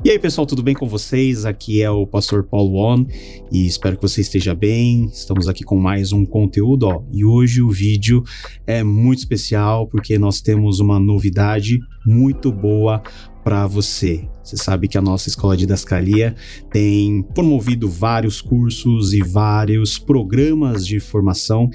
E aí, pessoal, tudo bem com vocês? Aqui é o Pastor Paulo On e espero que você esteja bem. Estamos aqui com mais um conteúdo, e hoje o vídeo é muito especial porque nós temos uma novidade muito boa para você. Você sabe que a nossa Escola Didascalia tem promovido vários cursos e vários programas de formação.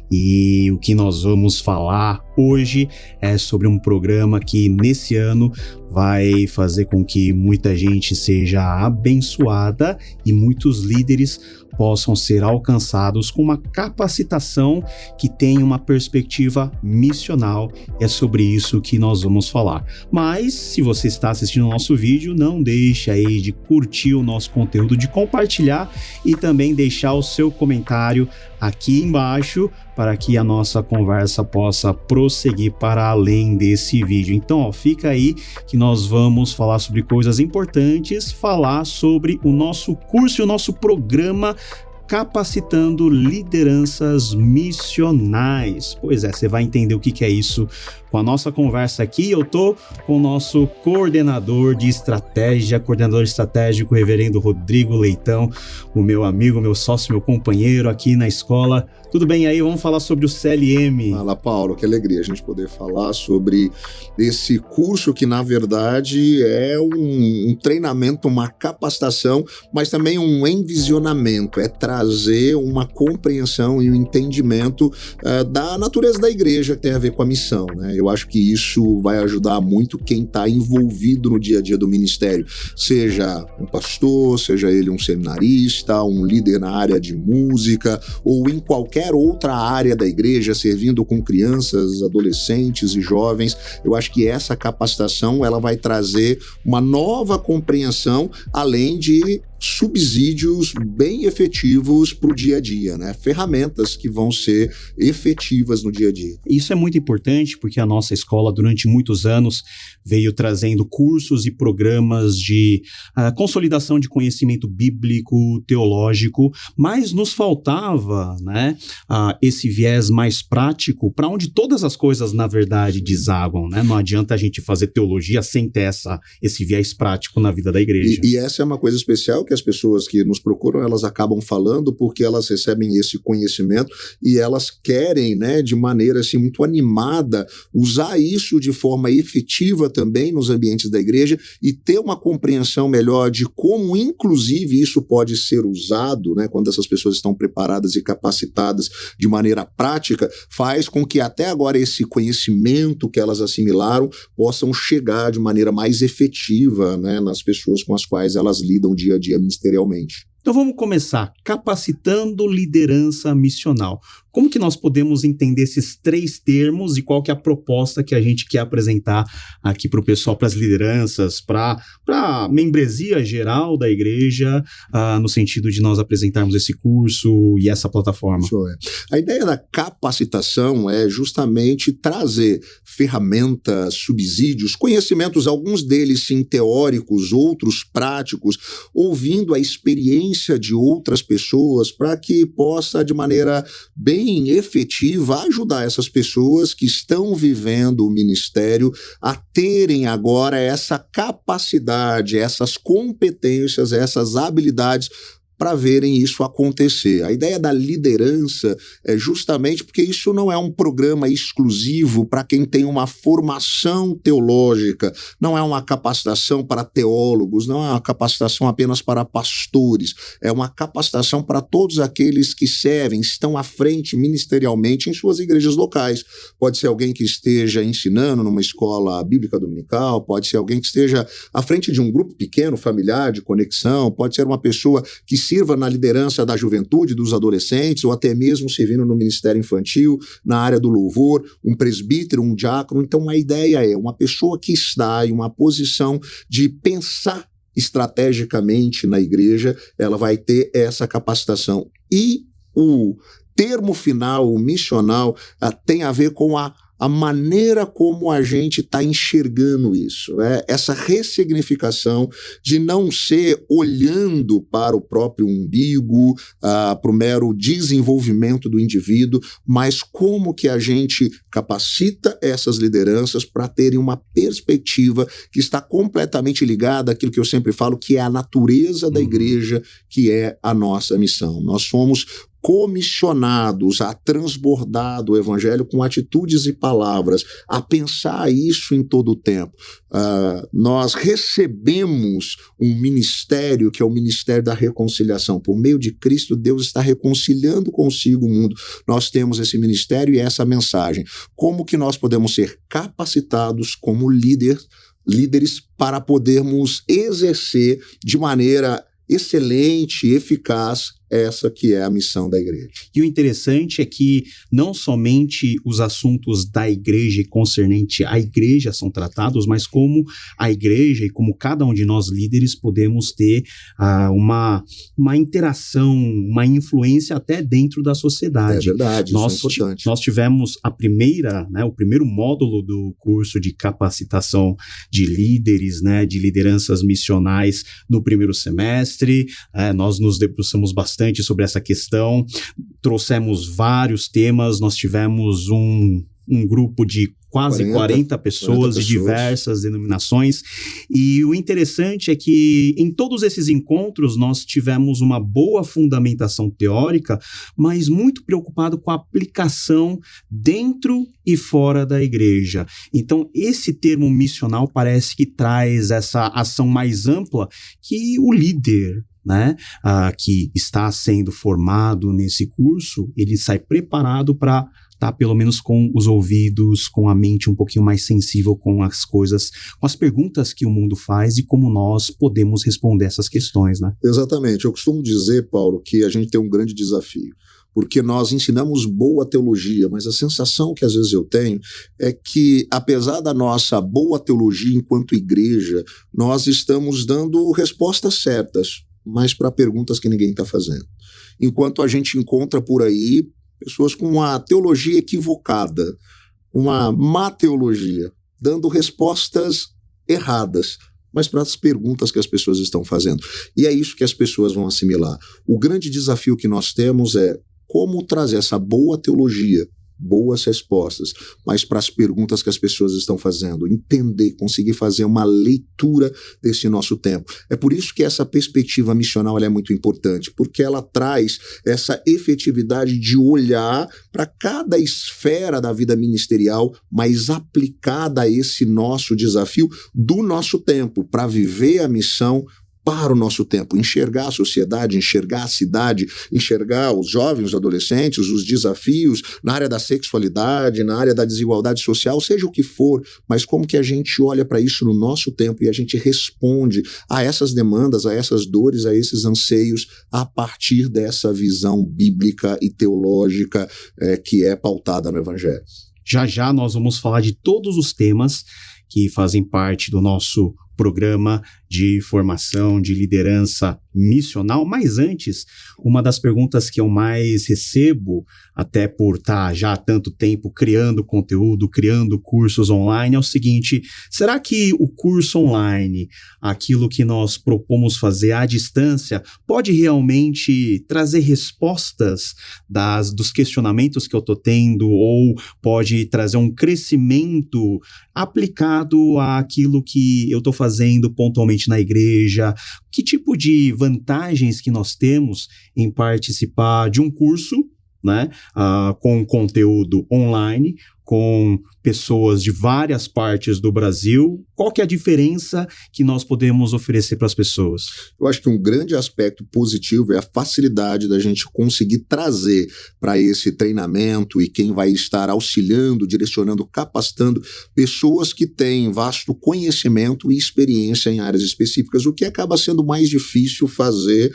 E o que nós vamos falar hoje é sobre um programa que nesse ano vai fazer com que muita gente seja abençoada e muitos líderes possam ser alcançados com uma capacitação que tem uma perspectiva missional. É sobre isso que nós vamos falar. Mas, se você está assistindo o nosso vídeo, não deixe aí de curtir o nosso conteúdo, de compartilhar e também deixar o seu comentário aqui embaixo para que a nossa conversa possa prosseguir para além desse vídeo. Então, fica aí que nós vamos falar sobre coisas importantes, falar sobre o nosso curso e o nosso programa Capacitando Lideranças Missionais. Pois é, você vai entender o que é isso com a nossa conversa aqui. Eu tô com o nosso coordenador estratégico, reverendo Rodrigo Leitão, o meu amigo, meu sócio, meu companheiro aqui na escola. Tudo bem aí? Vamos falar sobre o CLM. Fala, Paulo, que alegria a gente poder falar sobre esse curso que, na verdade, é um treinamento, uma capacitação, mas também um envisionamento, é trazer uma compreensão e um entendimento da natureza da igreja que tem a ver com a missão, né? Eu acho que isso vai ajudar muito quem está envolvido no dia a dia do ministério, seja um pastor, seja ele um seminarista, um líder na área de música ou em qualquer outra área da igreja, servindo com crianças, adolescentes e jovens. Eu acho que essa capacitação ela vai trazer uma nova compreensão, além de subsídios bem efetivos para o dia a dia, né? Ferramentas que vão ser efetivas no dia a dia. Isso é muito importante porque a nossa escola durante muitos anos veio trazendo cursos e programas de consolidação de conhecimento bíblico, teológico, mas nos faltava, né, esse viés mais prático para onde todas as coisas na verdade desaguam, né? Não adianta a gente fazer teologia sem ter esse viés prático na vida da igreja. E essa é uma coisa especial que as pessoas que nos procuram, elas acabam falando porque elas recebem esse conhecimento e elas querem, né, de maneira assim muito animada, usar isso de forma efetiva também nos ambientes da igreja e ter uma compreensão melhor de como, inclusive, isso pode ser usado, né, quando essas pessoas estão preparadas e capacitadas de maneira prática, faz com que até agora esse conhecimento que elas assimilaram possam chegar de maneira mais efetiva, né, nas pessoas com as quais elas lidam dia a dia ministerialmente. Então vamos começar capacitando liderança missional. Como que nós podemos entender esses três termos e qual que é a proposta que a gente quer apresentar aqui para o pessoal, para as lideranças, para a membresia geral da igreja, no sentido de nós apresentarmos esse curso e essa plataforma? Isso é. A ideia da capacitação é justamente trazer ferramentas, subsídios, conhecimentos, alguns deles sim teóricos, outros práticos, ouvindo a experiência de outras pessoas para que possa, de maneira bem efetiva, ajudar essas pessoas que estão vivendo o ministério a terem agora essa capacidade, essas competências, essas habilidades para verem isso acontecer. A ideia da liderança é justamente porque isso não é um programa exclusivo para quem tem uma formação teológica, não é uma capacitação para teólogos, não é uma capacitação apenas para pastores, é uma capacitação para todos aqueles que servem, estão à frente ministerialmente em suas igrejas locais. Pode ser alguém que esteja ensinando numa escola bíblica dominical, pode ser alguém que esteja à frente de um grupo pequeno, familiar, de conexão, pode ser uma pessoa que sirva na liderança da juventude, dos adolescentes, ou até mesmo servindo no ministério infantil, na área do louvor, um presbítero, um diácono. Então a ideia é uma pessoa que está em uma posição de pensar estrategicamente na igreja, ela vai ter essa capacitação. E o termo final, o missional, tem a ver com a a maneira como a gente está enxergando isso, essa ressignificação de não ser olhando para o próprio umbigo, para o mero desenvolvimento do indivíduo, mas como que a gente capacita essas lideranças para terem uma perspectiva que está completamente ligada àquilo que eu sempre falo, que é a natureza da igreja, que é a nossa missão. Nós somos comissionados a transbordar do evangelho com atitudes e palavras, a pensar isso em todo o tempo. Nós recebemos um ministério que é o ministério da reconciliação. Por meio de Cristo, Deus está reconciliando consigo o mundo. Nós temos esse ministério e essa mensagem. Como que nós podemos ser capacitados como líderes para podermos exercer de maneira excelente, eficaz, essa que é a missão da igreja. E o interessante é que não somente os assuntos da igreja e concernente à igreja são tratados, mas como a igreja e como cada um de nós líderes podemos ter uma interação, uma influência até dentro da sociedade. É verdade, isso é importante. Nós tivemos o primeiro módulo do curso de capacitação de líderes, de lideranças missionais no primeiro semestre. Nós nos debruçamos bastante sobre essa questão, trouxemos vários temas, nós tivemos um grupo de quase 40 pessoas de diversas denominações, e o interessante é que em todos esses encontros nós tivemos uma boa fundamentação teórica, mas muito preocupado com a aplicação dentro e fora da igreja. Então esse termo missional parece que traz essa ação mais ampla que o líder, que está sendo formado nesse curso, ele sai preparado para estar pelo menos com os ouvidos, com a mente um pouquinho mais sensível com as coisas, com as perguntas que o mundo faz e como nós podemos responder essas questões, Exatamente. Eu costumo dizer, Paulo, que a gente tem um grande desafio, porque nós ensinamos boa teologia, mas a sensação que às vezes eu tenho é que, apesar da nossa boa teologia enquanto igreja, nós estamos dando respostas certas, mas para perguntas que ninguém está fazendo. Enquanto a gente encontra por aí pessoas com uma teologia equivocada, uma má teologia, dando respostas erradas, mas para as perguntas que as pessoas estão fazendo. E é isso que as pessoas vão assimilar. O grande desafio que nós temos é como trazer essa boa teologia, boas respostas, mas para as perguntas que as pessoas estão fazendo, entender, conseguir fazer uma leitura desse nosso tempo. É por isso que essa perspectiva missional ela é muito importante, porque ela traz essa efetividade de olhar para cada esfera da vida ministerial, mas aplicada a esse nosso desafio do nosso tempo, para viver a missão para o nosso tempo, enxergar a sociedade, enxergar a cidade, enxergar os jovens, os adolescentes, os desafios na área da sexualidade, na área da desigualdade social, seja o que for, mas como que a gente olha para isso no nosso tempo e a gente responde a essas demandas, a essas dores, a esses anseios a partir dessa visão bíblica e teológica que é pautada no Evangelho. Já nós vamos falar de todos os temas que fazem parte do nosso programa de formação de liderança missional, mas antes, uma das perguntas que eu mais recebo, até por estar já há tanto tempo criando conteúdo, criando cursos online, é o seguinte: será que o curso online, aquilo que nós propomos fazer à distância, pode realmente trazer respostas dos questionamentos que eu estou tendo, ou pode trazer um crescimento aplicado àquilo que eu estou fazendo pontualmente na igreja? Que tipo de vantagens que nós temos em participar de um curso, com conteúdo online, com pessoas de várias partes do Brasil? Qual que é a diferença que nós podemos oferecer para as pessoas? Eu acho que um grande aspecto positivo é a facilidade da gente conseguir trazer para esse treinamento e quem vai estar auxiliando, direcionando, capacitando pessoas que têm vasto conhecimento e experiência em áreas específicas, o que acaba sendo mais difícil fazer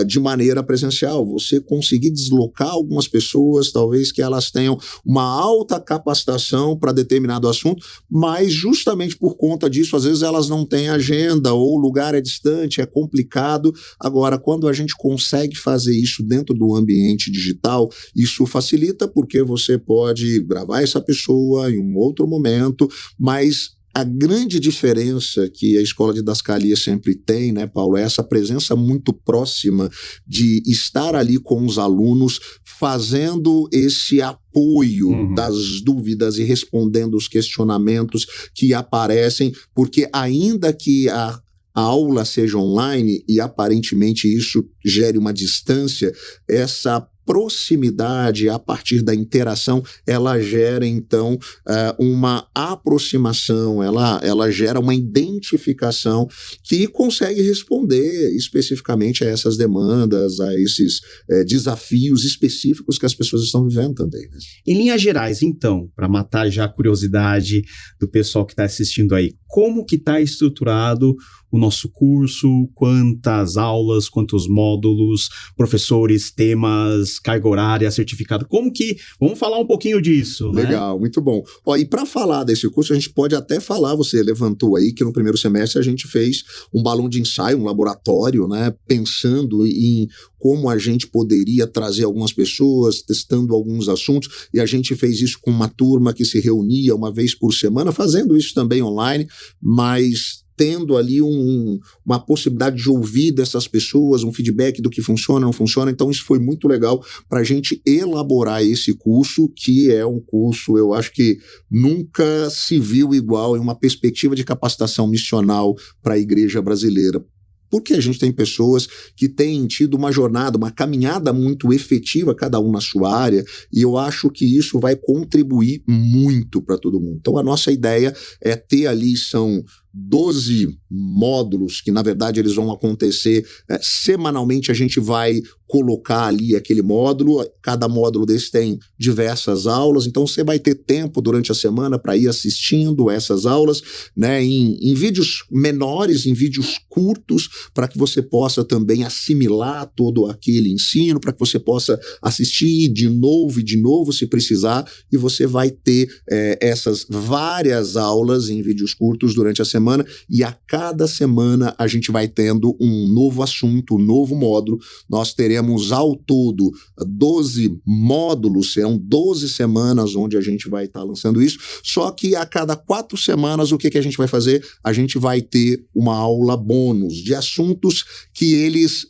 de maneira presencial. Você conseguir deslocar algumas pessoas, talvez que elas tenham uma alta capacitação atenção para determinado assunto, mas justamente por conta disso, às vezes elas não têm agenda ou o lugar é distante, é complicado. Agora, quando a gente consegue fazer isso dentro do ambiente digital, isso facilita porque você pode gravar essa pessoa em um outro momento, mas a grande diferença que a Escola de Didascalia sempre tem, né, Paulo, é essa presença muito próxima de estar ali com os alunos, fazendo esse apoio das dúvidas e respondendo os questionamentos que aparecem, porque ainda que a aula seja online e aparentemente isso gere uma distância, essa proximidade a partir da interação, ela gera então uma aproximação, ela gera uma identificação que consegue responder especificamente a essas demandas, a esses desafios específicos que as pessoas estão vivendo também. Né? Em linhas gerais, então, para matar já a curiosidade do pessoal que está assistindo aí, como que está estruturado o nosso curso, quantas aulas, quantos módulos, professores, temas, carga horária, certificado, como que... Vamos falar um pouquinho disso, né? Legal, muito bom. Ó, e para falar desse curso, a gente pode até falar, você levantou aí, que no primeiro semestre a gente fez um balão de ensaio, um laboratório, né, pensando em como a gente poderia trazer algumas pessoas, testando alguns assuntos, e a gente fez isso com uma turma que se reunia uma vez por semana, fazendo isso também online, mas tendo ali uma possibilidade de ouvir dessas pessoas, um feedback do que funciona, não funciona. Então isso foi muito legal para a gente elaborar esse curso, que é um curso, eu acho que nunca se viu igual em uma perspectiva de capacitação missional para a igreja brasileira. Porque a gente tem pessoas que têm tido uma jornada, uma caminhada muito efetiva, cada um na sua área, e eu acho que isso vai contribuir muito para todo mundo. Então a nossa ideia é ter ali, são 12 módulos, que na verdade eles vão acontecer semanalmente, a gente vai colocar ali aquele módulo, cada módulo desse tem diversas aulas, então você vai ter tempo durante a semana para ir assistindo essas aulas, né, em vídeos menores, em vídeos curtos, para que você possa também assimilar todo aquele ensino, para que você possa assistir de novo e de novo se precisar, e você vai ter essas várias aulas em vídeos curtos durante a semana, e a cada semana a gente vai tendo um novo assunto, um novo módulo. Nós teremos ao todo 12 módulos, serão 12 semanas onde a gente vai estar lançando isso, só que a cada 4 semanas o que a gente vai fazer? A gente vai ter uma aula bônus de assuntos que eles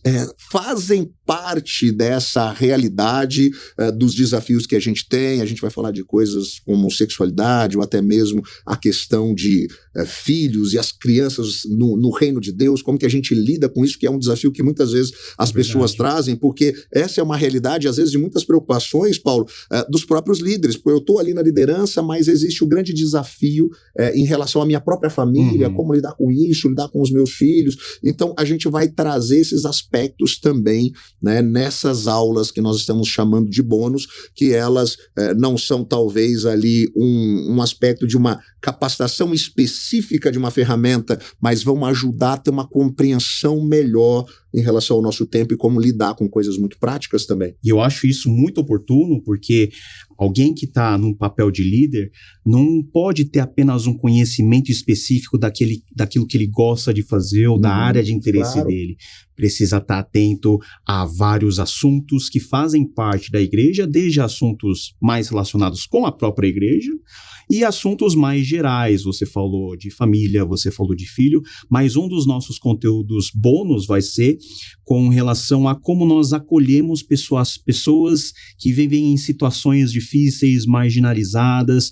fazem parte dessa realidade dos desafios que a gente tem. A gente vai falar de coisas como sexualidade ou até mesmo a questão de filhos e as crianças no reino de Deus, como que a gente lida com isso, que é um desafio que muitas vezes as pessoas trazem, porque essa é uma realidade, às vezes, de muitas preocupações, Paulo, dos próprios líderes. Eu estou ali na liderança, mas existe o grande desafio em relação à minha própria família, como lidar com isso, lidar com os meus filhos. Então, a gente vai trazer esses aspectos também, né, nessas aulas que nós estamos chamando de bônus, que elas não são talvez ali um aspecto de uma capacitação específica de uma ferramenta, mas vão ajudar a ter uma compreensão melhor em relação ao nosso tempo e como lidar com coisas muito práticas também. E eu acho isso muito oportuno, porque alguém que está num papel de líder não pode ter apenas um conhecimento específico daquilo que ele gosta de fazer ou da área de interesse dele. Precisa estar atento a vários assuntos que fazem parte da igreja, desde assuntos mais relacionados com a própria igreja e assuntos mais gerais. Você falou de família, você falou de filho, mas um dos nossos conteúdos bônus vai ser com relação a como nós acolhemos pessoas que vivem em situações difíceis, marginalizadas,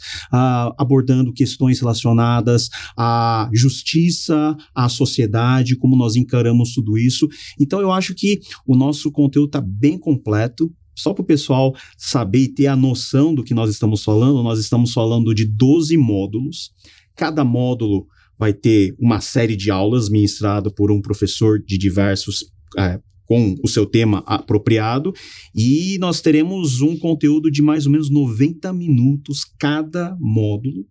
abordando questões relacionadas à justiça, à sociedade, como nós encaramos tudo isso. Então eu acho que o nosso conteúdo está bem completo. Só para o pessoal saber e ter a noção do que nós estamos falando de 12 módulos. Cada módulo vai ter uma série de aulas ministrada por um professor de diversos, com o seu tema apropriado, e nós teremos um conteúdo de mais ou menos 90 minutos cada módulo,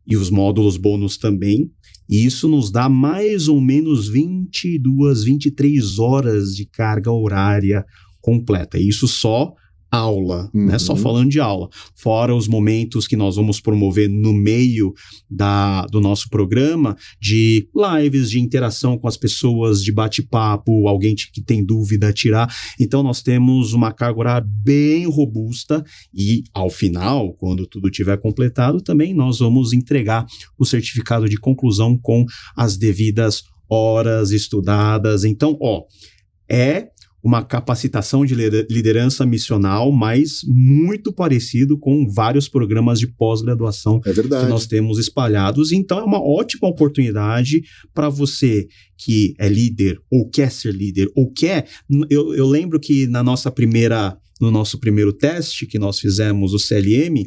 e os módulos bônus também. E isso nos dá mais ou menos 22, 23 horas de carga horária completa. Isso só aula, né? Só falando de aula. Fora os momentos que nós vamos promover no meio do nosso programa, de lives, de interação com as pessoas, de bate-papo, alguém que tem dúvida, tirar. Então, nós temos uma carga horária bem robusta e, ao final, quando tudo tiver completado, também nós vamos entregar o certificado de conclusão com as devidas horas estudadas. Então, é uma capacitação de liderança missional, mas muito parecido com vários programas de pós-graduação que nós temos espalhados. Então, é uma ótima oportunidade para você que é líder, ou quer ser líder, ou quer... Eu lembro que no nosso primeiro teste que nós fizemos, o CLM,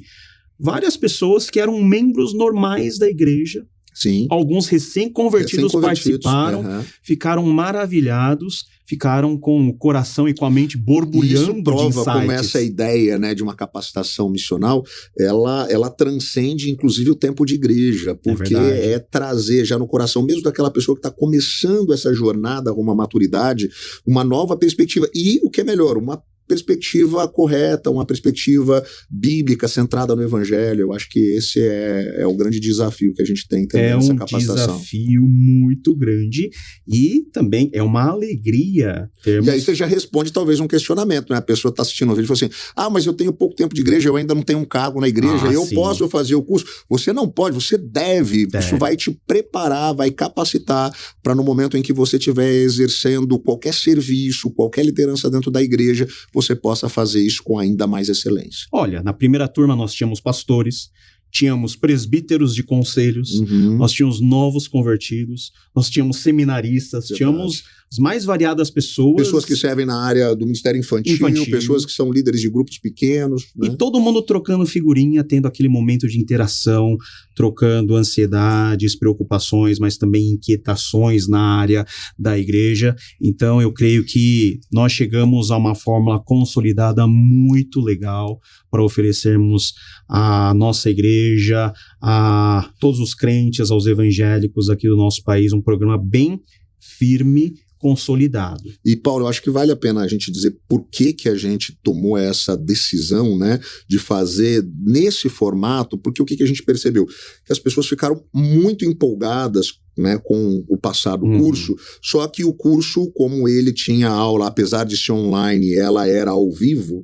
várias pessoas que eram membros normais da igreja, sim, alguns recém-convertidos participaram, ficaram maravilhados, ficaram com o coração e com a mente borbulhando. Isso prova como essa ideia, né, de uma capacitação missional, ela transcende inclusive o tempo de igreja, porque é trazer já no coração mesmo daquela pessoa que está começando essa jornada rumo à maturidade, uma nova perspectiva e, o que é melhor, uma perspectiva correta, uma perspectiva bíblica centrada no evangelho. Eu acho que esse é o grande desafio que a gente tem também nessa capacitação. É um desafio muito grande e também é uma alegria termos... E aí você já responde talvez um questionamento, né? A pessoa está assistindo o vídeo e fala assim, mas eu tenho pouco tempo de igreja, eu ainda não tenho um cargo na igreja, eu posso fazer o curso. Você não pode, você deve. Isso vai te preparar, vai capacitar para no momento em que você estiver exercendo qualquer serviço, qualquer liderança dentro da igreja, você possa fazer isso com ainda mais excelência. Olha, na primeira turma nós tínhamos pastores, tínhamos presbíteros de conselhos, nós tínhamos novos convertidos, nós tínhamos seminaristas, tínhamos as mais variadas pessoas. Pessoas que servem na área do ministério infantil, pessoas que são líderes de grupos pequenos. Né? E todo mundo trocando figurinha, tendo aquele momento de interação, trocando ansiedades, preocupações, mas também inquietações na área da igreja. Então, eu creio que nós chegamos a uma fórmula consolidada muito legal para oferecermos à nossa igreja, a todos os crentes, aos evangélicos aqui do nosso país, um programa bem firme, consolidado. E, Paulo, eu acho que vale a pena a gente dizer por que a gente tomou essa decisão, né, de fazer nesse formato, porque o que a gente percebeu? Que as pessoas ficaram muito empolgadas, né, com o passar do curso, só que o curso, como ele tinha aula, apesar de ser online, ela era ao vivo,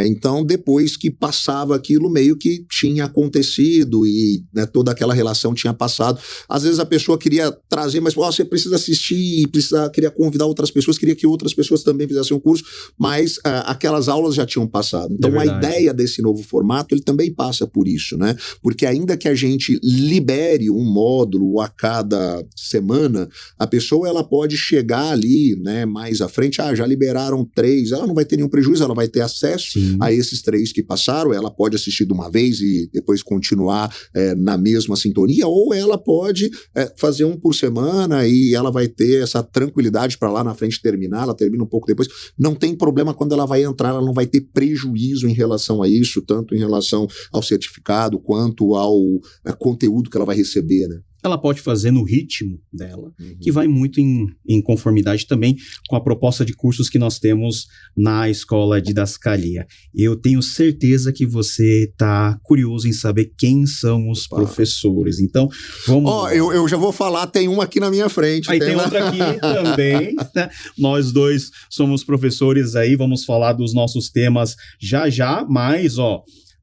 então depois que passava aquilo, meio que tinha acontecido e, né, toda aquela relação tinha passado. Às vezes a pessoa queria trazer, mas você precisa assistir, queria convidar outras pessoas, queria que outras pessoas também fizessem o curso, mas aquelas aulas já tinham passado. Então a ideia desse novo formato, ele também passa por isso, né? Porque ainda que a gente libere um módulo a cada semana, a pessoa ela pode chegar ali, né, mais à frente, já liberaram 3, ela não vai ter nenhum prejuízo, ela vai ter acesso a esses 3 que passaram, ela pode assistir de uma vez e depois continuar na mesma sintonia, ou ela pode fazer um por semana e ela vai ter essa tranquilidade para lá na frente terminar, ela termina um pouco depois, não tem problema quando ela vai entrar, ela não vai ter prejuízo em relação a isso, tanto em relação ao certificado quanto ao conteúdo que ela vai receber, né? Ela pode fazer no ritmo dela, que vai muito em conformidade também com a proposta de cursos que nós temos na Escola Didascalia. Eu tenho certeza que você está curioso em saber quem são os professores. Então, vamos... Eu já vou falar, tem um aqui na minha frente. Aí tem outra aqui também, né? Nós dois somos professores aí, vamos falar dos nossos temas já, mas,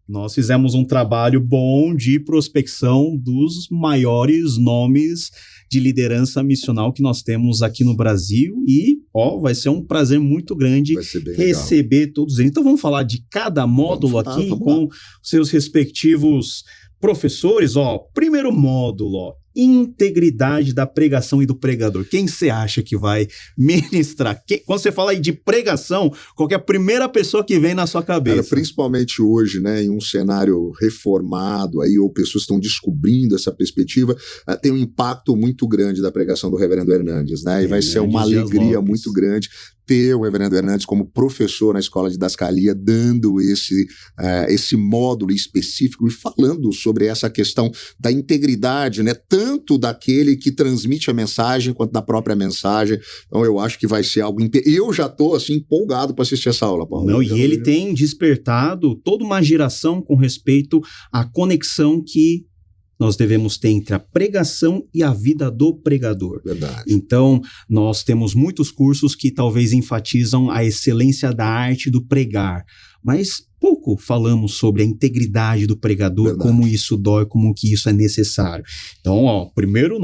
nós fizemos um trabalho bom de prospecção dos maiores nomes de liderança missional que nós temos aqui no Brasil e, vai ser um prazer muito grande receber todos eles. Então vamos falar de cada módulo aqui com seus respectivos professores. Primeiro módulo, integridade da pregação e do pregador. Quem você acha que vai ministrar? Quando você fala aí de pregação, qual que é a primeira pessoa que vem na sua cabeça? Principalmente hoje, né, em um cenário reformado, aí, ou pessoas estão descobrindo essa perspectiva, tem um impacto muito grande da pregação do reverendo Hernandes, né? E vai ser uma alegria muito grande ter o reverendo Hernandes como professor na escola de didascalia, dando esse módulo específico e falando sobre essa questão da integridade, né, tanto daquele que transmite a mensagem quanto da própria mensagem. Então eu acho que vai ser algo... Eu já estou assim, empolgado para assistir essa aula, Paulo. Não, e ele tem despertado toda uma geração com respeito à conexão que nós devemos ter entre a pregação e a vida do pregador. Verdade. Então, nós temos muitos cursos que talvez enfatizam a excelência da arte do pregar, mas pouco falamos sobre a integridade do pregador, verdade, como isso dói, como que isso é necessário. Então, ó, primeiro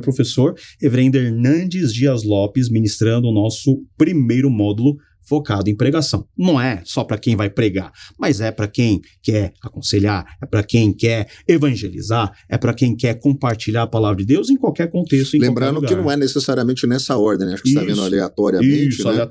professor, reverendo Hernandes Dias Lopes, ministrando o nosso primeiro módulo focado em pregação. Não é só para quem vai pregar, mas é para quem quer aconselhar, é para quem quer evangelizar, é para quem quer compartilhar a palavra de Deus em qualquer contexto, lembrando que não é necessariamente nessa ordem, né? Acho que você está vendo aleatoriamente, isso, né?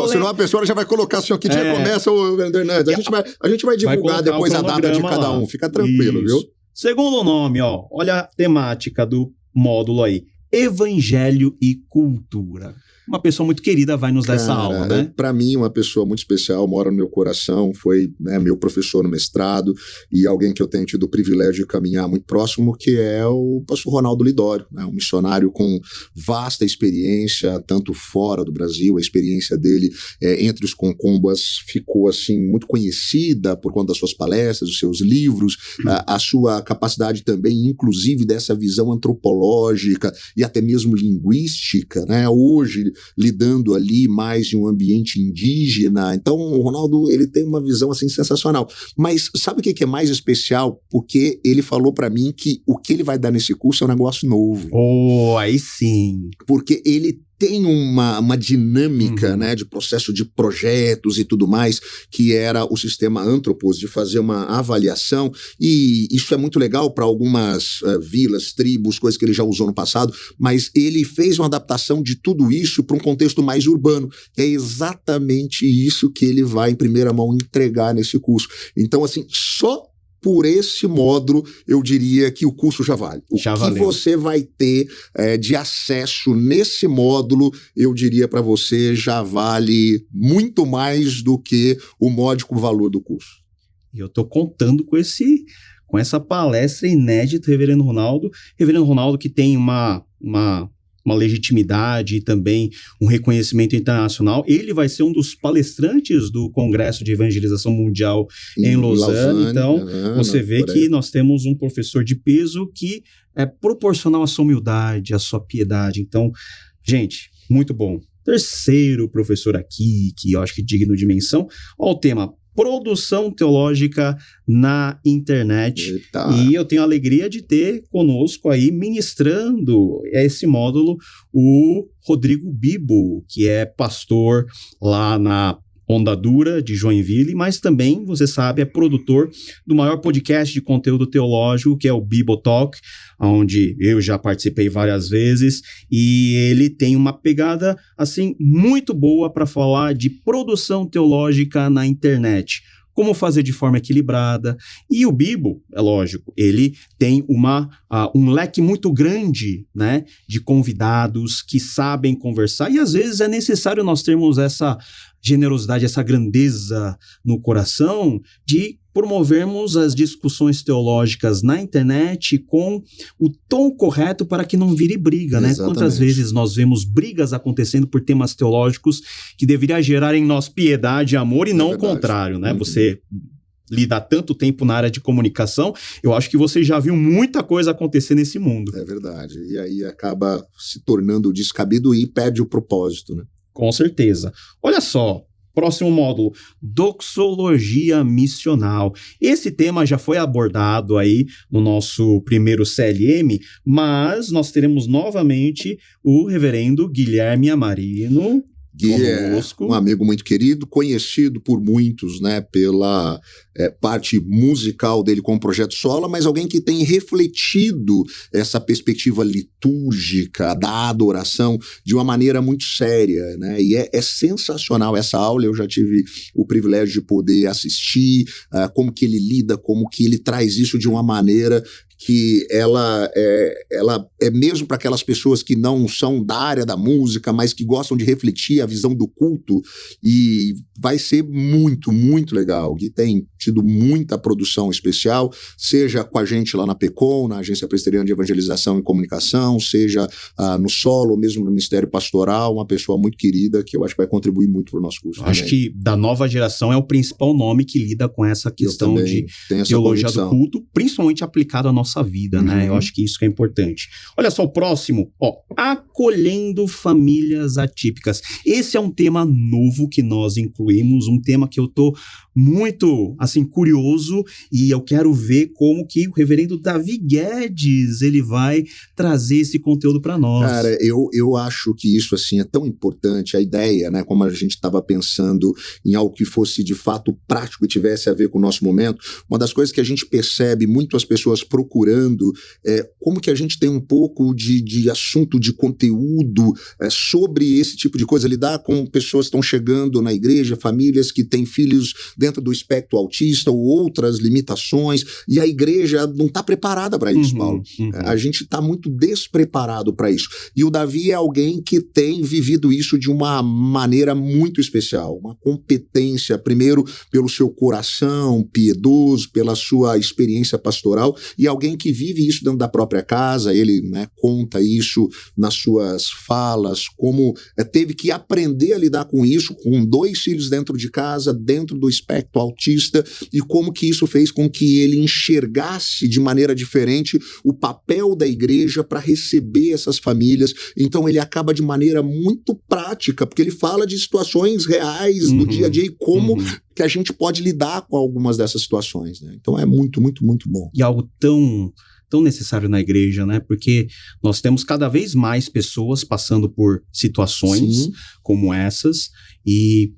Senão a pessoa já vai colocar assim, ó, que dia começa o Hernandes. A gente vai divulgar depois a data de cada um, fica tranquilo, viu? Segundo nome, ó, olha a temática do módulo aí, Evangelho e Cultura. Uma pessoa muito querida vai nos dar essa aula, né? Para mim, uma pessoa muito especial, mora no meu coração, foi, né, meu professor no mestrado e alguém que eu tenho tido o privilégio de caminhar muito próximo, que é o pastor Ronaldo Lidório, né, um missionário com vasta experiência, tanto fora do Brasil. A experiência dele entre os concombas ficou assim muito conhecida por conta das suas palestras, dos seus livros, a sua capacidade também, inclusive, dessa visão antropológica e até mesmo linguística, né? Hoje, lidando ali mais em um ambiente indígena. Então, o Ronaldo, ele tem uma visão assim sensacional. Mas sabe o que é mais especial? Porque ele falou para mim que o que ele vai dar nesse curso é um negócio novo. Oh, aí sim. Porque ele tem uma dinâmica, né, de processo de projetos e tudo mais, que era o sistema Anthropos, de fazer uma avaliação, e isso é muito legal para algumas vilas, tribos, coisas que ele já usou no passado, mas ele fez uma adaptação de tudo isso para um contexto mais urbano. É exatamente isso que ele vai, em primeira mão, entregar nesse curso. Então, assim, só por esse módulo, eu diria que o curso já vale. O que você vai ter de acesso nesse módulo, eu diria para você, já vale muito mais do que o módico valor do curso. E eu estou contando com essa palestra inédita, Reverendo Ronaldo. Reverendo Ronaldo, que tem uma legitimidade e também um reconhecimento internacional. Ele vai ser um dos palestrantes do Congresso de Evangelização Mundial em Lausanne. Então, você vê que nós temos um professor de peso que é proporcional à sua humildade, à sua piedade. Então, gente, muito bom. Terceiro professor aqui, que eu acho que digno de menção, ó, o tema produção teológica na internet. Eita. E eu tenho a alegria de ter conosco aí, ministrando esse módulo, o Rodrigo Bibo, que é pastor lá na Onda Dura de Joinville, mas também, você sabe, é produtor do maior podcast de conteúdo teológico, que é o Bibotalk, onde eu já participei várias vezes, e ele tem uma pegada, assim, muito boa para falar de produção teológica na internet. Como fazer de forma equilibrada. E o Bibo, é lógico, ele tem um leque muito grande, né, de convidados que sabem conversar, e às vezes é necessário nós termos essa generosidade, essa grandeza no coração de promovermos as discussões teológicas na internet com o tom correto para que não vire briga, né? Exatamente. Quantas vezes nós vemos brigas acontecendo por temas teológicos que deveria gerar em nós piedade e amor e não o contrário, né? Você lida há tanto tempo na área de comunicação, eu acho que você já viu muita coisa acontecer nesse mundo. É verdade. E aí acaba se tornando descabido e perde o propósito, né? Com certeza. Olha só, próximo módulo, doxologia missional. Esse tema já foi abordado aí no nosso primeiro CLM, mas nós teremos novamente o reverendo Guilherme Amarino. Gui é um amigo muito querido, conhecido por muitos, né, pela parte musical dele com o Projeto Sola, mas alguém que tem refletido essa perspectiva litúrgica da adoração de uma maneira muito séria, né, e é sensacional essa aula. Eu já tive o privilégio de poder assistir, como que ele lida, como que ele traz isso de uma maneira que ela é mesmo para aquelas pessoas que não são da área da música, mas que gostam de refletir a visão do culto, e vai ser muito, muito legal. E tem tido muita produção especial, seja com a gente lá na PECOM, na Agência Presbiteriana de Evangelização e Comunicação, seja no solo, ou mesmo no Ministério Pastoral, uma pessoa muito querida que eu acho que vai contribuir muito para o nosso curso. Acho que da nova geração é o principal nome que lida com essa questão de teologia do culto, principalmente aplicado à nossa vida, né? Eu acho que isso que é importante. Olha só o próximo, acolhendo famílias atípicas. Esse é um tema novo que nós incluímos, um tema que eu tô muito, assim, curioso, e eu quero ver como que o reverendo Davi Guedes, ele vai trazer esse conteúdo para nós. Cara, eu acho que isso, assim, é tão importante, a ideia, né, como a gente estava pensando em algo que fosse de fato prático e tivesse a ver com o nosso momento. Uma das coisas que a gente percebe muito as pessoas procurando é como que a gente tem um pouco de assunto, de conteúdo sobre esse tipo de coisa, lidar com pessoas que estão chegando na igreja, famílias que têm filhos dentro do espectro autista ou outras limitações, e a igreja não está preparada para isso, Paulo. A gente está muito despreparado para isso. E o Davi é alguém que tem vivido isso de uma maneira muito especial, uma competência, primeiro pelo seu coração piedoso, pela sua experiência pastoral, e alguém que vive isso dentro da própria casa. Ele, né, conta isso nas suas falas, como teve que aprender a lidar com isso, com 2 filhos dentro de casa, dentro do espectro autista, e como que isso fez com que ele enxergasse de maneira diferente o papel da igreja para receber essas famílias. Então ele acaba de maneira muito prática, porque ele fala de situações reais do dia a dia e como que a gente pode lidar com algumas dessas situações, né? Então é muito, muito, muito bom. E algo tão necessário na igreja, né? Porque nós temos cada vez mais pessoas passando por situações como essas, e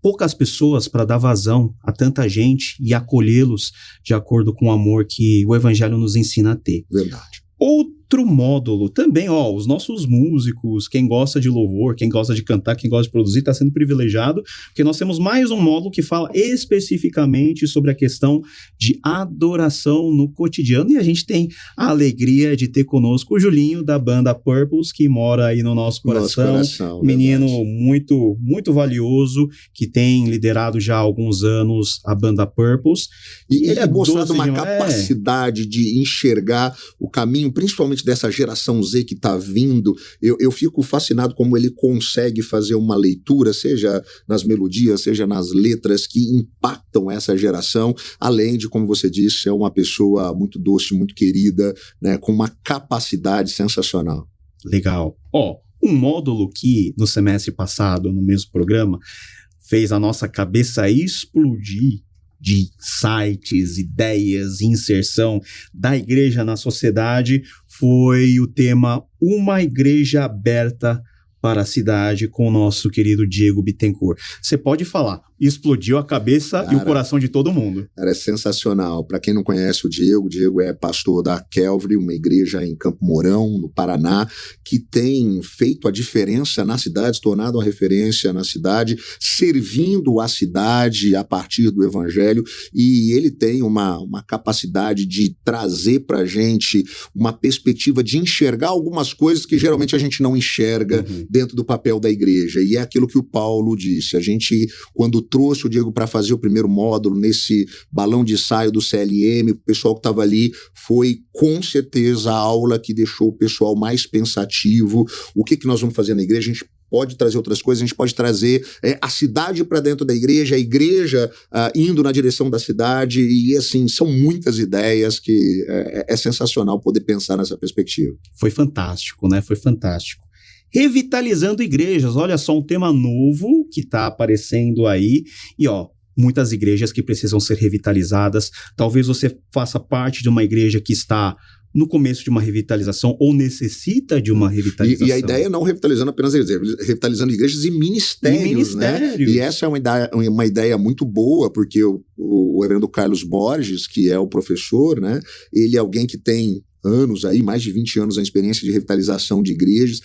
poucas pessoas para dar vazão a tanta gente e acolhê-los de acordo com o amor que o Evangelho nos ensina a ter. Verdade. Outro módulo também, os nossos músicos, quem gosta de louvor, quem gosta de cantar, quem gosta de produzir, está sendo privilegiado, porque nós temos mais um módulo que fala especificamente sobre a questão de adoração no cotidiano, e a gente tem a alegria de ter conosco o Julinho, da banda Purples, que mora aí no nosso coração, menino muito, muito valioso, que tem liderado já há alguns anos a banda Purples. E ele é mostrado uma capacidade de enxergar o caminho, principalmente dessa geração Z que está vindo. Eu fico fascinado como ele consegue fazer uma leitura, seja nas melodias, seja nas letras, que impactam essa geração, além de, como você disse, é uma pessoa muito doce, muito querida, né, com uma capacidade sensacional. Legal. Um módulo que no semestre passado, no mesmo programa, fez a nossa cabeça explodir de sites, ideias, inserção da igreja na sociedade, foi o tema Uma Igreja Aberta para a Cidade, com o nosso querido Diego Bittencourt. Você pode falar, explodiu a cabeça e o coração de todo mundo. Cara, é sensacional. Para quem não conhece o Diego é pastor da Calvary, uma igreja em Campo Mourão, no Paraná, que tem feito a diferença na cidade, tornado uma referência na cidade, servindo a cidade a partir do Evangelho, e ele tem uma capacidade de trazer para a gente uma perspectiva de enxergar algumas coisas que geralmente a gente não enxerga dentro do papel da igreja, e é aquilo que o Paulo disse. A gente, quando trouxe o Diego para fazer o primeiro módulo nesse balão de ensaio do CLM, o pessoal que estava ali, foi com certeza a aula que deixou o pessoal mais pensativo. O que nós vamos fazer na igreja? A gente pode trazer outras coisas, a gente pode trazer a cidade para dentro da igreja, a igreja indo na direção da cidade, e assim, são muitas ideias que é sensacional poder pensar nessa perspectiva. Foi fantástico, né? Foi fantástico. Revitalizando igrejas, olha só, um tema novo que está aparecendo aí, e muitas igrejas que precisam ser revitalizadas. Talvez você faça parte de uma igreja que está no começo de uma revitalização ou necessita de uma revitalização. E a ideia é não revitalizando apenas igrejas, revitalizando igrejas e ministérios, né? E essa é uma ideia muito boa, porque o reverendo Carlos Borges, que é o professor, né? Ele é alguém que tem anos aí, mais de 20 anos, a experiência de revitalização de igrejas.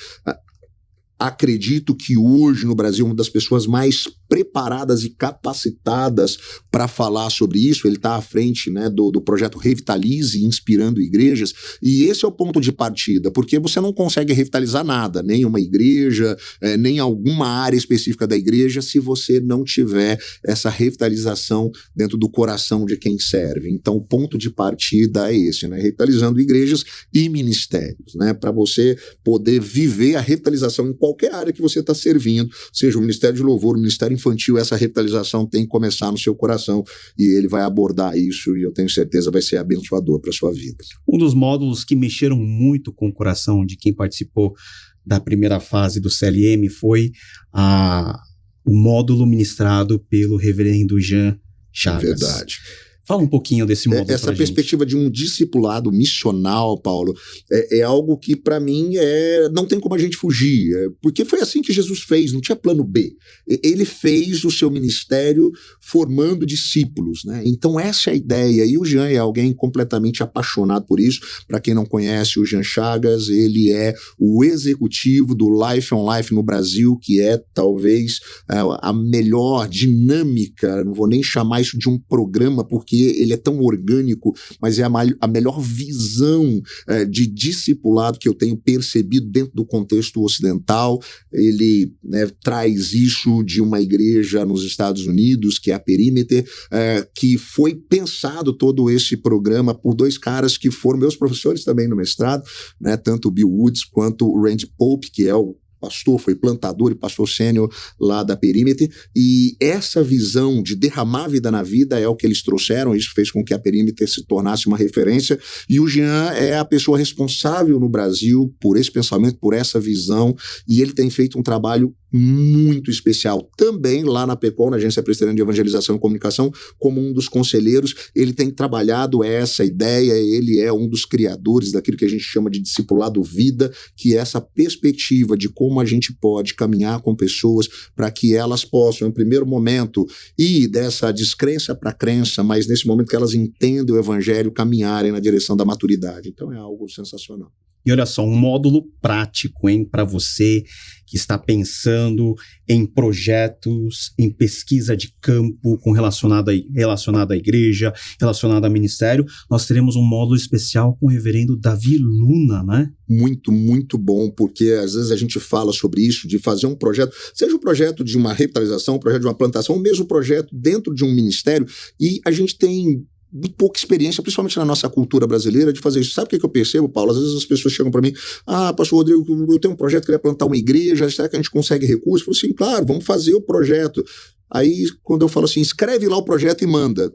acredito que hoje no Brasil uma das pessoas mais preparadas e capacitadas para falar sobre isso. Ele está à frente, né, do projeto Revitalize, inspirando igrejas, e esse é o ponto de partida, porque você não consegue revitalizar nada, nem uma igreja, nem alguma área específica da igreja, se você não tiver essa revitalização dentro do coração de quem serve. Então, o ponto de partida é esse, né, revitalizando igrejas e ministérios, né, para você poder viver a revitalização em qualquer área que você está servindo, seja o ministério de louvor, o ministério infantil, essa revitalização tem que começar no seu coração, e ele vai abordar isso, e eu tenho certeza vai ser abençoador para a sua vida. Um dos módulos que mexeram muito com o coração de quem participou da primeira fase do CLM foi o módulo ministrado pelo reverendo Jean Chagas. Verdade. Fala um pouquinho desse módulo. Essa perspectiva de um discipulado missional, Paulo, é algo que para mim não tem como a gente fugir, porque foi assim que Jesus fez, não tinha plano B. Ele fez o seu ministério formando discípulos, né? Então essa é a ideia, e o Jean é alguém completamente apaixonado por isso. Para quem não conhece o Jean Chagas, ele é o executivo do Life on Life no Brasil, que é talvez a melhor dinâmica, não vou nem chamar isso de um programa, porque ele é tão orgânico, mas é a melhor visão de discipulado que eu tenho percebido dentro do contexto ocidental. Ele, né, traz isso de uma igreja nos Estados Unidos, que é a Perímeter, que foi pensado todo esse programa por dois caras que foram meus professores também no mestrado, né, tanto o Bill Woods quanto o Randy Pope, que é o pastor, foi plantador e pastor sênior lá da Perímeter, e essa visão de derramar vida na vida é o que eles trouxeram. Isso fez com que a Perímeter se tornasse uma referência, e o Jean é a pessoa responsável no Brasil por esse pensamento, por essa visão, e ele tem feito um trabalho muito especial também lá na PECOL, na Agência Presbiteriana de Evangelização e Comunicação, como um dos conselheiros. Ele tem trabalhado essa ideia, ele é um dos criadores daquilo que a gente chama de discipulado vida, que é essa perspectiva de como a gente pode caminhar com pessoas para que elas possam, em primeiro momento, ir dessa descrença para a crença, mas nesse momento que elas entendem o evangelho, caminharem na direção da maturidade. Então é algo sensacional. E olha só, um módulo prático, hein, para você que está pensando em projetos, em pesquisa de campo relacionado à igreja, relacionado a ministério. Nós teremos um módulo especial com o reverendo Davi Luna, né? Muito, muito bom, porque às vezes a gente fala sobre isso, de fazer um projeto, seja um projeto de uma revitalização, um projeto de uma plantação, ou mesmo um projeto dentro de um ministério, e a gente tem muito pouca experiência, principalmente na nossa cultura brasileira, de fazer isso. Sabe o que eu percebo, Paulo? Às vezes as pessoas chegam para mim, pastor Rodrigo, eu tenho um projeto, queria plantar uma igreja, será que a gente consegue recursos? Eu falo assim, claro, vamos fazer o projeto. Aí, quando eu falo assim, escreve lá o projeto e manda.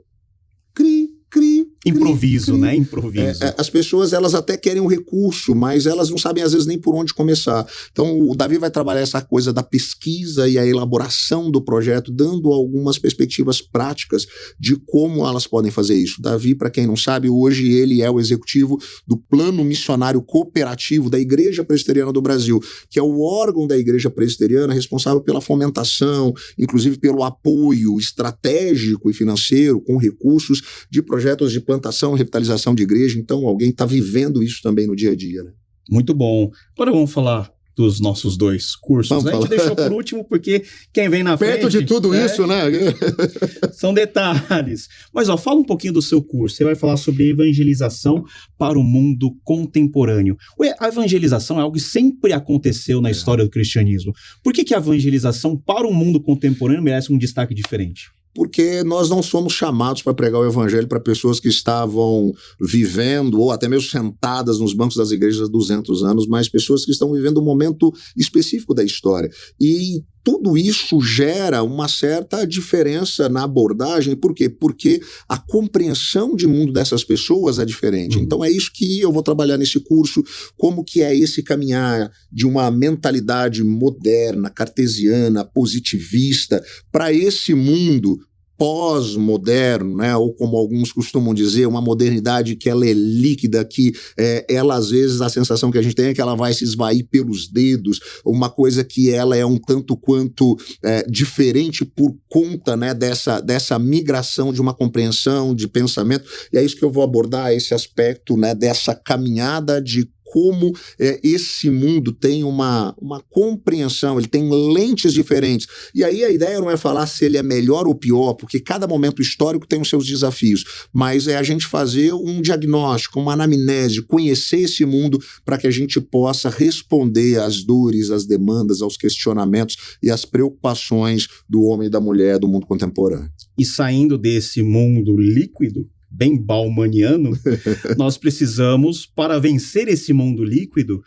Improviso, né? Improviso. As pessoas, elas até querem um recurso, mas elas não sabem, às vezes, nem por onde começar. Então, o Davi vai trabalhar essa coisa da pesquisa e a elaboração do projeto, dando algumas perspectivas práticas de como elas podem fazer isso. Davi, para quem não sabe, hoje ele é o executivo do Plano Missionário Cooperativo da Igreja Presbiteriana do Brasil, que é o órgão da Igreja Presbiteriana responsável pela fomentação, inclusive pelo apoio estratégico e financeiro, com recursos de projetos de plantação e revitalização de igreja. Então alguém está vivendo isso também no dia a dia, né? Muito bom. Agora vamos falar dos nossos dois cursos. Vamos A gente deixou por último porque quem vem na frente... Perto de tudo isso, né? São detalhes. Mas fala um pouquinho do seu curso. Você vai falar sobre evangelização para o mundo contemporâneo. A evangelização é algo que sempre aconteceu na história do cristianismo. Por que a evangelização para o mundo contemporâneo merece um destaque diferente? Porque nós não somos chamados para pregar o evangelho para pessoas que estavam vivendo, ou até mesmo sentadas nos bancos das igrejas há 200 anos, mas pessoas que estão vivendo um momento específico da história. E tudo isso gera uma certa diferença na abordagem. Por quê? Porque a compreensão de mundo dessas pessoas é diferente. Então é isso que eu vou trabalhar nesse curso, como que é esse caminhar de uma mentalidade moderna, cartesiana, positivista, para esse mundo pós-moderno, né? Ou como alguns costumam dizer, uma modernidade que ela é líquida, que ela às vezes a sensação que a gente tem é que ela vai se esvair pelos dedos, uma coisa que ela é um tanto quanto diferente por conta, né, dessa migração de uma compreensão de pensamento, e é isso que eu vou abordar, esse aspecto, né, dessa caminhada de como esse mundo tem uma compreensão, ele tem lentes diferentes. E aí a ideia não é falar se ele é melhor ou pior, porque cada momento histórico tem os seus desafios, mas é a gente fazer um diagnóstico, uma anamnese, conhecer esse mundo para que a gente possa responder às dores, às demandas, aos questionamentos e às preocupações do homem e da mulher do mundo contemporâneo. E saindo desse mundo líquido, bem baumaniano, nós precisamos, para vencer esse mundo líquido,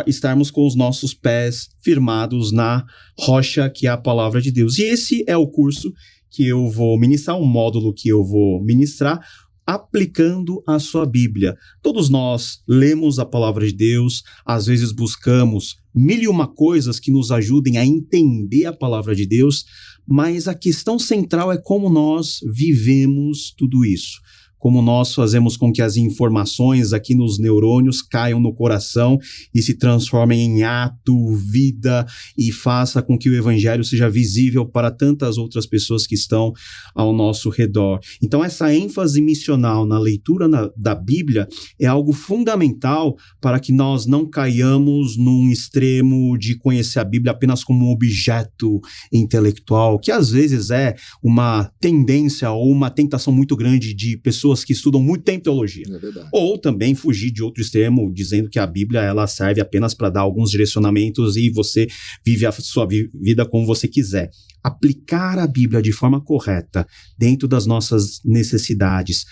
estarmos com os nossos pés firmados na rocha que é a palavra de Deus. E esse é o curso que eu vou ministrar, um módulo que eu vou ministrar, aplicando a sua Bíblia. Todos nós lemos a palavra de Deus, às vezes buscamos 1001 coisas que nos ajudem a entender a palavra de Deus, mas a questão central é como nós vivemos tudo isso. Como nós fazemos com que as informações aqui nos neurônios caiam no coração e se transformem em ato, vida, e faça com que o evangelho seja visível para tantas outras pessoas que estão ao nosso redor. Então essa ênfase missional na leitura da Bíblia é algo fundamental para que nós não caiamos num extremo de conhecer a Bíblia apenas como um objeto intelectual, que às vezes é uma tendência ou uma tentação muito grande de pessoas que estudam muito tempo teologia. É verdade. Ou também fugir de outro extremo, dizendo que a Bíblia ela serve apenas para dar alguns direcionamentos e você vive a sua vida como você quiser. Aplicar a Bíblia de forma correta, dentro das nossas necessidades,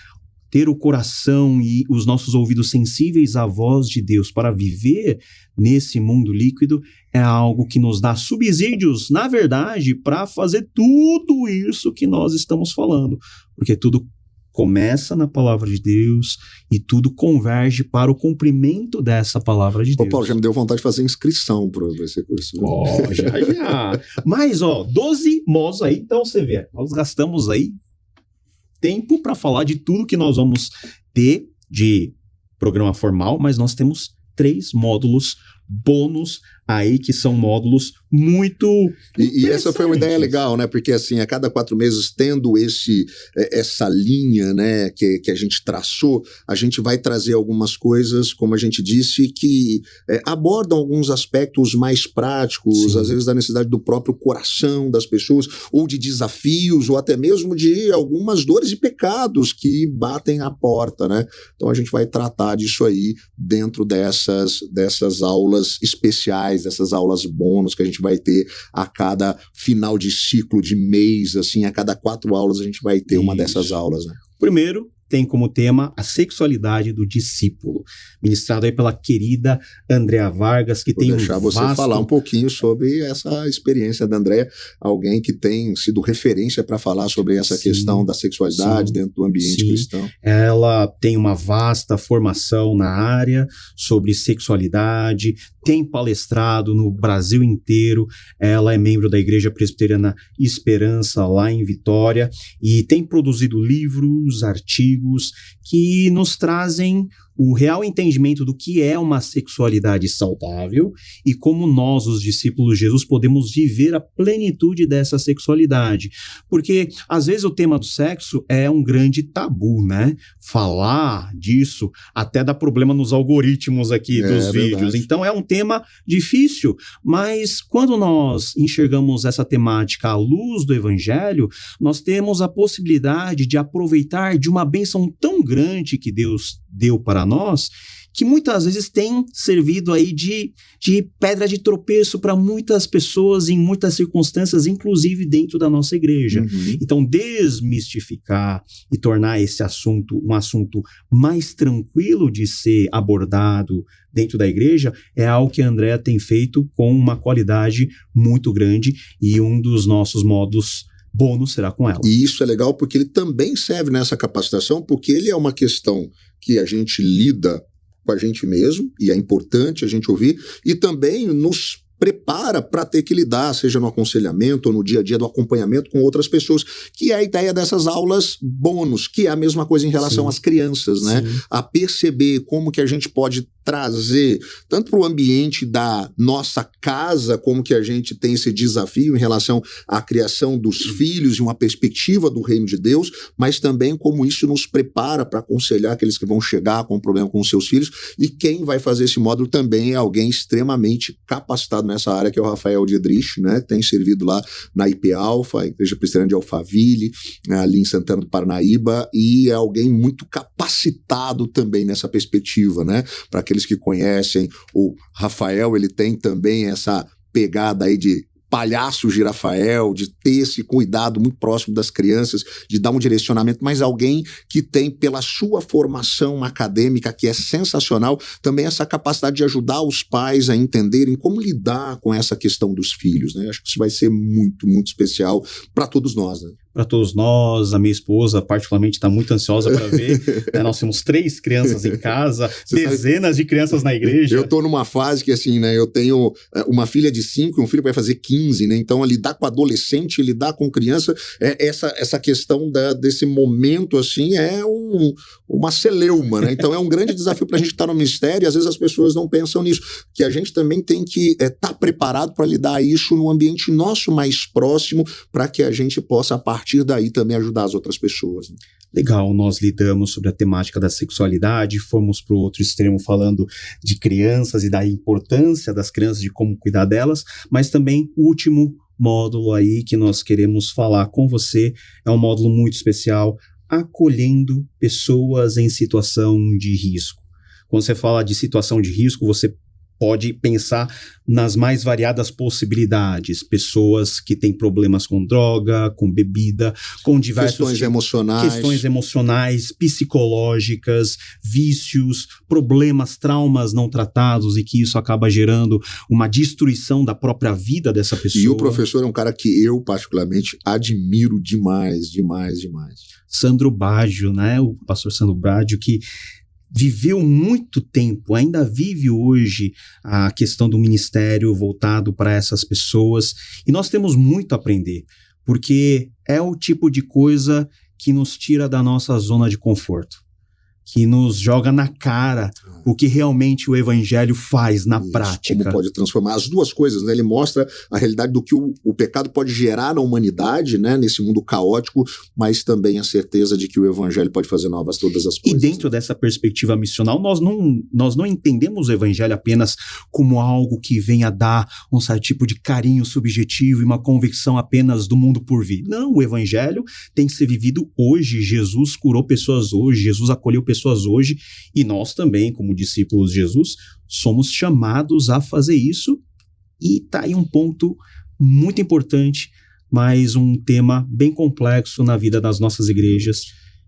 ter o coração e os nossos ouvidos sensíveis à voz de Deus para viver nesse mundo líquido é algo que nos dá subsídios, na verdade, para fazer tudo isso que nós estamos falando. Porque tudo começa na palavra de Deus e tudo converge para o cumprimento dessa palavra de Deus. Ô Paulo, já me deu vontade de fazer inscrição para esse curso. Já. Mas, 12 módulos aí, então você vê, nós gastamos aí tempo para falar de tudo que nós vamos ter de programa formal, mas nós temos 3 módulos bônus aí, que são módulos muito e essa foi uma ideia legal, né? Porque assim, a cada 4 meses, tendo essa linha, né, que a gente traçou, a gente vai trazer algumas coisas, como a gente disse, que abordam alguns aspectos mais práticos, às vezes da necessidade do próprio coração das pessoas, ou de desafios, ou até mesmo de algumas dores e pecados que batem à porta, né? Então a gente vai tratar disso aí dentro dessas aulas especiais, dessas aulas bônus que a gente vai ter a cada final de ciclo, de mês, assim, a cada 4 aulas a gente vai ter uma dessas aulas, né? Primeiro, tem como tema a sexualidade do discípulo, ministrado aí pela querida Andréa Vargas, que tem deixar você falar um pouquinho sobre essa experiência da Andréa, alguém que tem sido referência para falar sobre essa questão da sexualidade dentro do ambiente cristão. Ela tem uma vasta formação na área sobre sexualidade, tem palestrado no Brasil inteiro, ela é membro da Igreja Presbiteriana Esperança, lá em Vitória, e tem produzido livros, artigos, que nos trazem o real entendimento do que é uma sexualidade saudável e como nós, os discípulos de Jesus, podemos viver a plenitude dessa sexualidade. Porque, às vezes, o tema do sexo é um grande tabu, né? Falar disso até dá problema nos algoritmos aqui dos vídeos. Verdade. Então, é um tema difícil, mas quando nós enxergamos essa temática à luz do Evangelho, nós temos a possibilidade de aproveitar de uma bênção tão grande que Deus deu para nós, que muitas vezes tem servido aí de pedra de tropeço para muitas pessoas em muitas circunstâncias, inclusive dentro da nossa igreja. Então, desmistificar e tornar esse assunto um assunto mais tranquilo de ser abordado dentro da igreja é algo que a Andréa tem feito com uma qualidade muito grande, e um dos nossos módulos bônus será com ela. E isso é legal porque ele também serve nessa capacitação, porque ele é uma questão que a gente lida com a gente mesmo, e é importante a gente ouvir, e também nos prepara para ter que lidar, seja no aconselhamento ou no dia a dia do acompanhamento com outras pessoas, que é a ideia dessas aulas bônus, que é a mesma coisa em relação às crianças, né? A perceber como que a gente pode trazer, tanto para o ambiente da nossa casa, como que a gente tem esse desafio em relação à criação dos filhos e uma perspectiva do reino de Deus, mas também como isso nos prepara para aconselhar aqueles que vão chegar com um problema com os seus filhos, e quem vai fazer esse módulo também é alguém extremamente capacitado nessa área, que é o Rafael Diedrich, né? Tem servido lá na IP Alfa, a Igreja Presbiteriana de Alphaville, ali em Santana do Parnaíba, e é alguém muito capacitado também nessa perspectiva, né? Para aqueles que conhecem o Rafael, ele tem também essa pegada aí de palhaço Girafael, de ter esse cuidado muito próximo das crianças, de dar um direcionamento, mas alguém que tem, pela sua formação acadêmica, que é sensacional, também essa capacidade de ajudar os pais a entenderem como lidar com essa questão dos filhos, né? Acho que isso vai ser muito, muito especial para todos nós, né? Para todos nós, a minha esposa particularmente está muito ansiosa para ver, né? Nós temos 3 crianças em casa, dezenas de crianças na igreja. Eu estou numa fase que assim, né, eu tenho uma filha de 5 e um filho que vai fazer 15, né, então lidar com adolescente, lidar com criança, essa questão desse momento assim é uma celeuma, né, então é um grande desafio para a gente estar no ministério, e às vezes as pessoas não pensam nisso, que a gente também tem que estar preparado para lidar isso no ambiente nosso mais próximo, para que a gente possa, a partir daí, também ajudar as outras pessoas, né? Legal, nós lidamos sobre a temática da sexualidade, fomos para o outro extremo falando de crianças e da importância das crianças, de como cuidar delas, mas também o último módulo aí que nós queremos falar com você é um módulo muito especial, acolhendo pessoas em situação de risco. Quando você fala de situação de risco, você pode pensar nas mais variadas possibilidades. Pessoas que têm problemas com droga, com bebida, com diversas questões emocionais, psicológicas, vícios, problemas, traumas não tratados, e que isso acaba gerando uma destruição da própria vida dessa pessoa. E o professor é um cara que eu particularmente admiro demais, demais, demais. Sandro Baggio, né? O pastor Sandro Baggio, que viveu muito tempo, ainda vive hoje a questão do ministério voltado para essas pessoas, e nós temos muito a aprender, porque é o tipo de coisa que nos tira da nossa zona de conforto, que nos joga na cara o que realmente o evangelho faz na prática. Como pode transformar as duas coisas, né? Ele mostra a realidade do que o pecado pode gerar na humanidade, né? Nesse mundo caótico, mas também a certeza de que o evangelho pode fazer novas todas as coisas. E dentro dessa perspectiva missional, nós não entendemos o evangelho apenas como algo que venha dar um certo tipo de carinho subjetivo e uma convicção apenas do mundo por vir. Não, o evangelho tem que ser vivido hoje. Jesus curou pessoas hoje, Jesus acolheu pessoas hoje, e nós também, como discípulos de Jesus, somos chamados a fazer isso. E tá aí um ponto muito importante, mas um tema bem complexo na vida das nossas igrejas,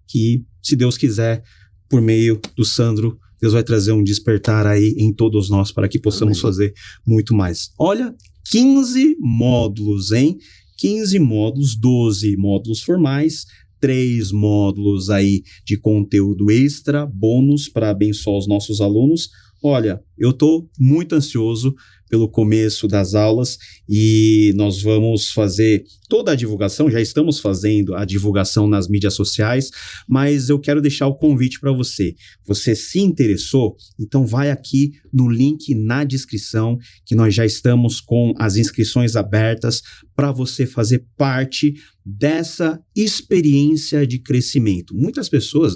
que, se Deus quiser, por meio do Sandro, Deus vai trazer um despertar aí em todos nós para que possamos fazer muito mais. Olha, 15 módulos, hein? 15 módulos, 12 módulos formais, 3 módulos aí de conteúdo extra, bônus para abençoar os nossos alunos. Olha, eu estou muito ansioso pelo começo das aulas, e nós vamos fazer toda a divulgação, já estamos fazendo a divulgação nas mídias sociais, mas eu quero deixar o convite para você. Você se interessou? Então vai aqui no link na descrição, que nós já estamos com as inscrições abertas para você fazer parte dessa experiência de crescimento. Muitas pessoas,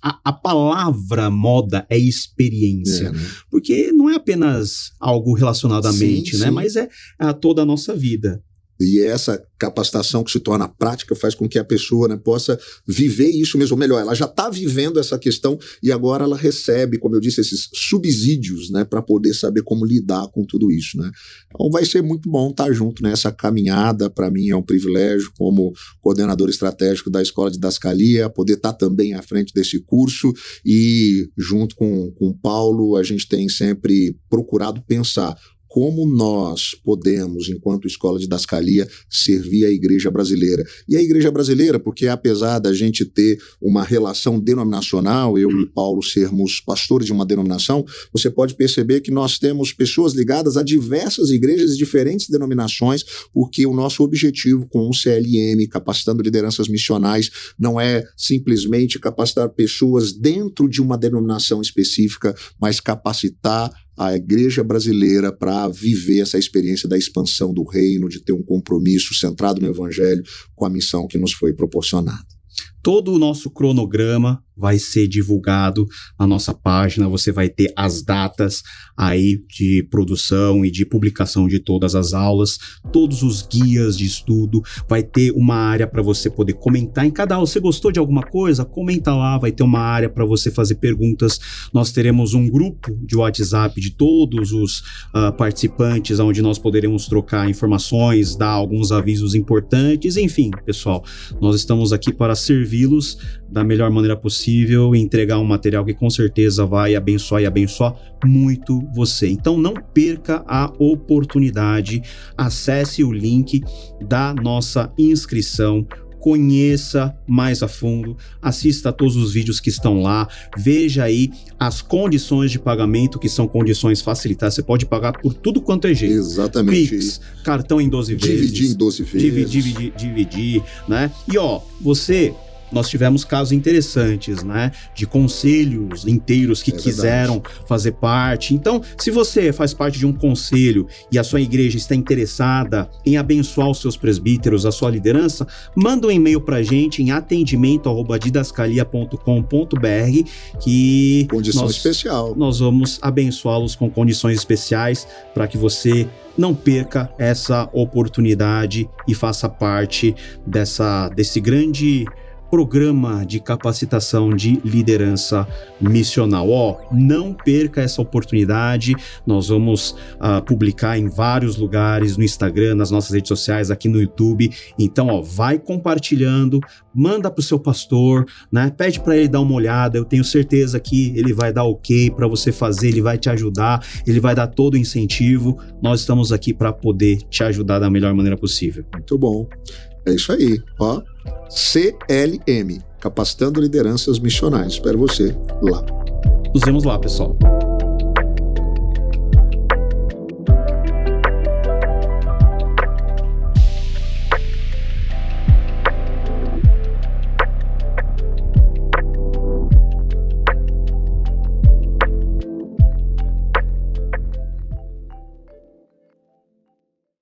a palavra moda é experiência, porque não é apenas algo relacionado à mente, né? Mas é a toda a nossa vida. E essa capacitação que se torna prática faz com que a pessoa, né, possa viver isso mesmo, ou melhor, ela já está vivendo essa questão e agora ela recebe, como eu disse, esses subsídios, né, para poder saber como lidar com tudo isso, né. Então vai ser muito bom estar junto nessa caminhada. Para mim é um privilégio, como coordenador estratégico da Escola de Didascalia, poder estar também à frente desse curso, e junto com o Paulo a gente tem sempre procurado pensar como nós podemos, enquanto escola de didascalia, servir a igreja brasileira. E a igreja brasileira, porque apesar da gente ter uma relação denominacional, eu e Paulo sermos pastores de uma denominação, você pode perceber que nós temos pessoas ligadas a diversas igrejas de diferentes denominações, porque o nosso objetivo com o CLM, Capacitando Lideranças Missionais, não é simplesmente capacitar pessoas dentro de uma denominação específica, mas capacitar a igreja brasileira para viver essa experiência da expansão do reino, de ter um compromisso centrado no evangelho com a missão que nos foi proporcionada. Todo o nosso cronograma vai ser divulgado na nossa página, você vai ter as datas aí de produção e de publicação de todas as aulas, todos os guias de estudo, vai ter uma área para você poder comentar em cada aula. Você gostou de alguma coisa? Comenta lá, vai ter uma área para você fazer perguntas. Nós teremos um grupo de WhatsApp de todos os participantes, onde nós poderemos trocar informações, dar alguns avisos importantes, enfim, pessoal, nós estamos aqui para servi-los da melhor maneira possível e entregar um material que com certeza vai abençoar e abençoar muito você. Então não perca a oportunidade, acesse o link da nossa inscrição, conheça mais a fundo, assista a todos os vídeos que estão lá, veja aí as condições de pagamento, que são condições facilitadas, você pode pagar por tudo quanto é jeito. Exatamente. Pix, cartão em 12 vezes. Dividir em 12 vezes. Dividir, né? E nós tivemos casos interessantes, né, de conselhos inteiros que quiseram fazer parte. Então, se você faz parte de um conselho e a sua igreja está interessada em abençoar os seus presbíteros, a sua liderança, manda um e-mail pra gente em atendimento@didascalia.com.br que especial. Nós vamos abençoá-los com condições especiais para que você não perca essa oportunidade e faça parte desse grande programa de capacitação de liderança missional. Não perca essa oportunidade. Nós vamos publicar em vários lugares, no Instagram, nas nossas redes sociais, aqui no YouTube. Então, vai compartilhando, manda para o seu pastor, né? Pede para ele dar uma olhada. Eu tenho certeza que ele vai dar ok para você fazer, ele vai te ajudar, ele vai dar todo o incentivo. Nós estamos aqui para poder te ajudar da melhor maneira possível. Muito bom. É isso aí, CLM, Capacitando Lideranças Missionais. Espero você lá. Nos vemos lá, pessoal.